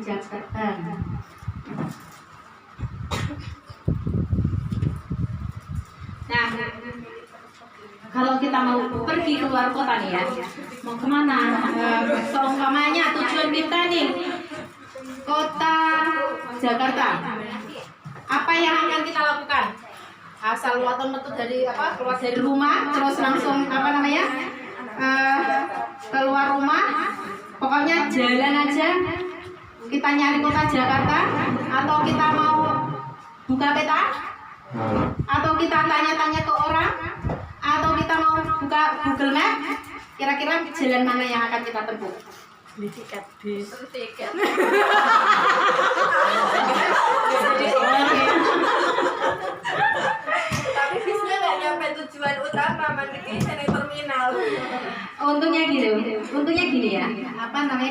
Jakarta. Nah, kalau kita mau pergi keluar kota nih ya, mau kemana? Seumpamanya tujuan kita nih kota Jakarta. Apa yang akan kita lakukan? Asal metu dari keluar dari rumah, terus langsung keluar rumah, pokoknya jalan aja. Kita nyari kota Jakarta, atau kita mau buka peta, atau kita tanya-tanya ke orang, atau kita mau buka Google Map. Kira-kira jalan mana yang akan kita tempuh? Beli tiket bis. Tiket. Tapi bisnya nggak nyampe tujuan utama, mandiri di terminal. Untungnya gini ya.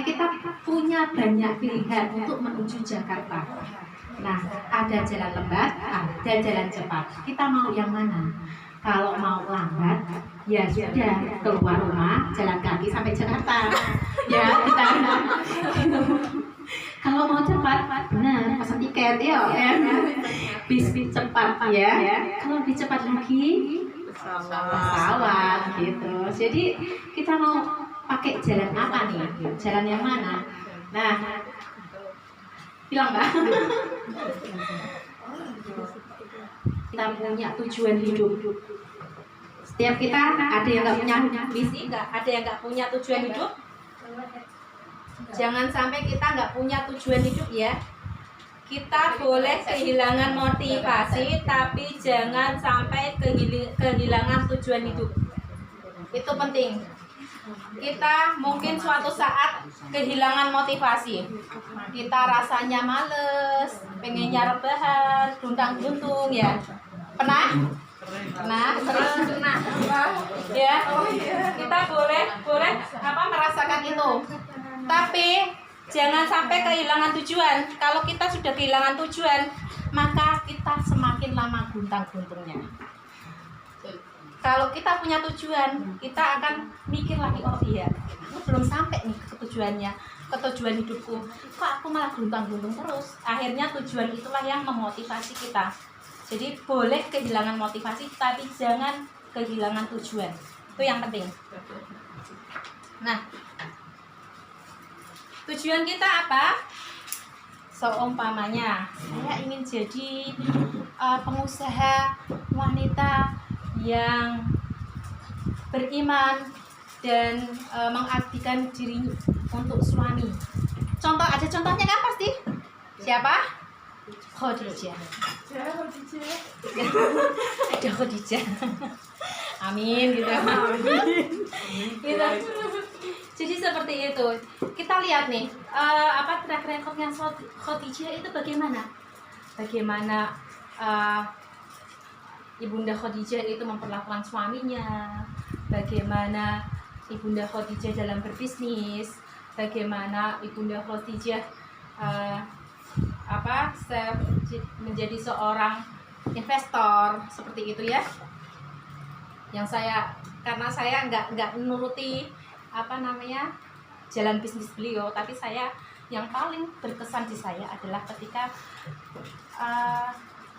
Kita punya banyak pilihan untuk menuju Jakarta. Nah, ada jalan lambat, ada jalan cepat. Kita mau yang mana? Kalau mau lambat, ya sudah keluar rumah, jalan kaki sampai Jakarta. Ya, kita. Kalau mau cepat, benar, pesan tiket ya. Bis cepat ya. Kalau lebih cepat lagi, pesawat gitu. Jadi kita mau pakai jalan apa nih? Jalan yang mana? Nah, bilang Mbak. Kita punya tujuan hidup. Setiap kita ada yang nggak punya visi, ada yang nggak punya tujuan hidup. Jangan sampai kita nggak punya tujuan hidup ya. Kita boleh kehilangan motivasi, tapi jangan sampai kehilangan tujuan hidup. Itu penting. Kita mungkin suatu saat kehilangan motivasi. Kita rasanya males, pengennya rebahan, guntang-guntung ya. Pernah? Ya. Kita boleh merasakan itu. Tapi jangan sampai kehilangan tujuan. Kalau kita sudah kehilangan tujuan, maka kita semakin lama guntang-guntungnya. Kalau kita punya tujuan, kita akan mikir lagi, oh iya, aku belum sampai nih ke tujuannya, ke tujuan hidupku. Kok aku malah guntang-guntung terus? Akhirnya tujuan itulah yang memotivasi kita. Jadi boleh kehilangan motivasi, tapi jangan kehilangan tujuan. Itu yang penting. Nah, tujuan kita apa? Seumpamanya saya ingin jadi pengusaha wanita yang beriman dan mengabdikan diri untuk suami. Ada contohnya kan pasti? Siapa? Khadijah. Ada Khadijah. Amin gitu. Gitu. Jadi seperti itu. Kita lihat nih, track recordnya Khadijah itu bagaimana? Bagaimana Ibunda Khadijah itu memperlakukan suaminya, bagaimana Ibunda Khadijah dalam berbisnis, bagaimana Ibunda Khadijah menjadi seorang investor, seperti itu ya. Karena saya nggak menuruti jalan bisnis beliau, tapi yang paling berkesan di saya adalah ketika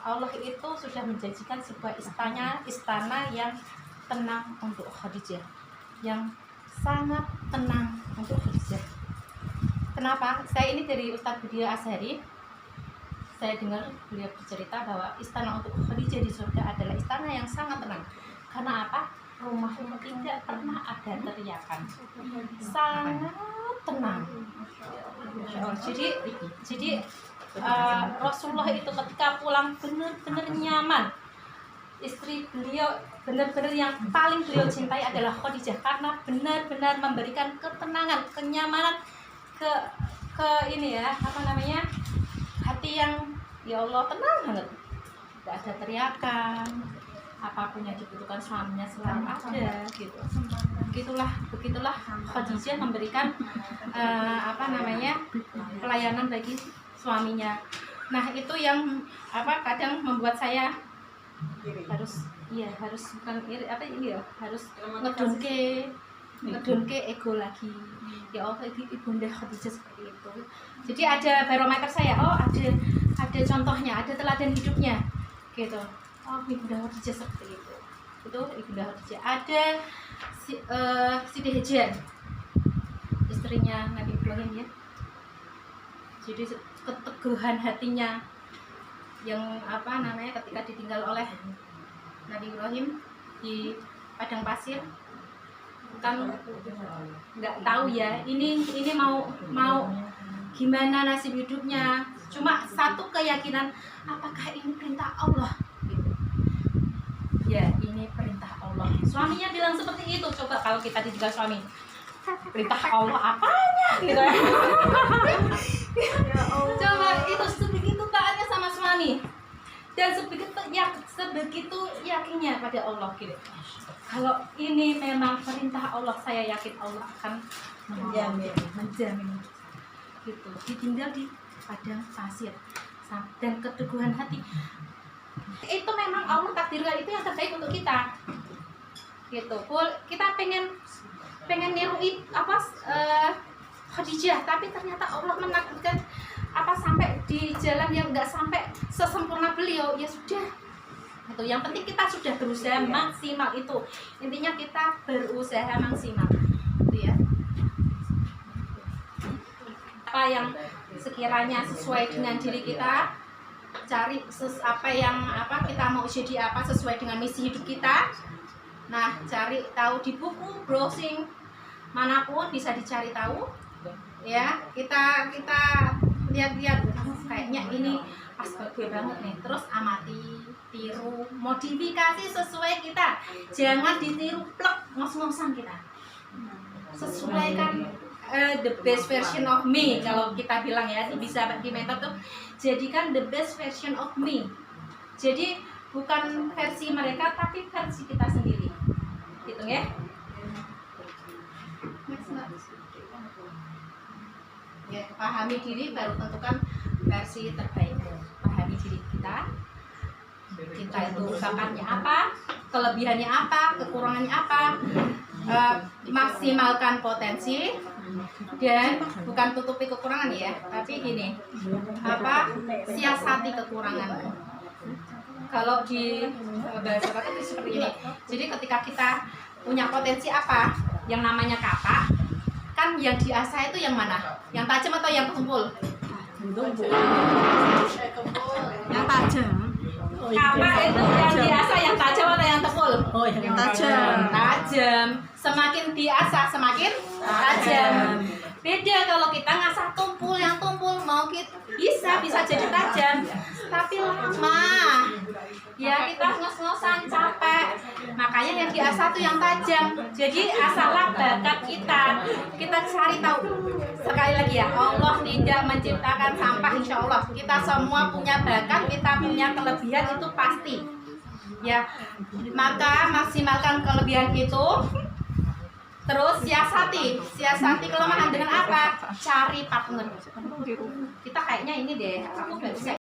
Allah itu sudah menjanjikan sebuah istana yang tenang untuk Khadijah, yang sangat tenang untuk Khadijah. Kenapa? Saya ini dari Ustadz Budia Azhari. Saya dengar beliau bercerita bahwa istana untuk Khadijah di surga adalah istana yang sangat tenang. Karena apa? Rumahnya tidak pernah ada teriakan, sangat tenang. Jadi Rasulullah itu ketika pulang benar-benar nyaman. Istri beliau benar-benar yang paling beliau cintai adalah Khadijah, karena benar-benar memberikan ketenangan, kenyamanan, hati yang ya Allah tenang banget. Tidak ada teriakan, apapun yang dibutuhkan suaminya selalu ada gitu. Begitulah Khadijah memberikan pelayanan bagi suaminya. Nah, itu yang kadang membuat saya harus ngedunke ngedonke ego lagi. Ya Allah, Ibunda Khadijah seperti itu. Jadi ada barometer saya, oh ada contohnya, ada teladan hidupnya gitu. Oh, Ibunda Khadijah seperti itu. Itu Ibunda Khadijah. Ada Siti Hajar, istrinya Nabi Ibrahim ya. Jadi keteguhan hatinya yang ketika ditinggal oleh Nabi Ibrahim di padang pasir, kan nggak tahu ya ini mau gimana nasib hidupnya, cuma satu keyakinan, apakah ini perintah Allah gitu. Ya, ini perintah Allah. Suaminya bilang seperti itu. Coba kalau kita ditinggal suami, perintah Allah apanya gitu ya. Coba itu sebegitu taatnya sama suami dan sebegitu yakinnya pada Allah gitu. Kalau ini memang perintah Allah, saya yakin Allah akan menjamin gitu. Ditinggal di padang pasir dan keteguhan hati. Itu memang Allah takdirkan, itu yang terbaik untuk kita. Gitu. Kita pengen niru Khadijah, tapi ternyata Allah menakdirkan sampai di jalan yang enggak sampai sesempurna beliau. Ya sudah. Itu yang penting kita sudah berusaha maksimal, itu intinya kita berusaha maksimal gitu ya. Apa yang sekiranya sesuai dengan diri kita, cari kita mau jadi apa sesuai dengan misi hidup kita. Nah, cari tahu di buku, browsing manapun bisa dicari tahu ya. Kita lihat-lihat, kayaknya ini pas bagus banget nih, terus amati, tiru, modifikasi sesuai kita, jangan ditiru plek ngos-ngosan kita. Sesuaikan the best version of me, kalau kita bilang ya, bisa di mentor tuh, jadikan the best version of me. Jadi bukan versi mereka tapi versi kita sendiri, gitu ya. Ya, pahami diri baru tentukan versi terbaik. Pahami diri kita itu bakatnya apa, kelebihannya apa, kekurangannya apa. Maksimalkan potensi dan bukan tutupi kekurangan ya, tapi gini, siasati kekurangan. Kalau di bahasa kata itu seperti ini. Jadi ketika kita punya potensi apa, yang namanya kapak, kan yang diasah itu yang mana? Yang tajam atau yang tumpul? Yang tajam. Kapak itu yang diasah yang tajam atau yang tumpul? Oh, yang tajam. Tajam. Semakin diasah semakin tajam. Beda kalau kita ngasah tumpul, yang tumpul mau kita bisa jadi tajam, tapi lama. Ya kita ngos-ngosan capek. Makanya yang diasah tuh yang tajam. Jadi asalah bakat kita cari tahu. Sekali lagi ya, Allah tidak menciptakan sampah, insya Allah. Kita semua punya bakat, kita punya kelebihan, itu pasti. Ya, maka maksimalkan kelebihan itu. Terus siasati kelemahan dengan apa? Cari partner. Kita kayaknya ini deh, aku nggak bisa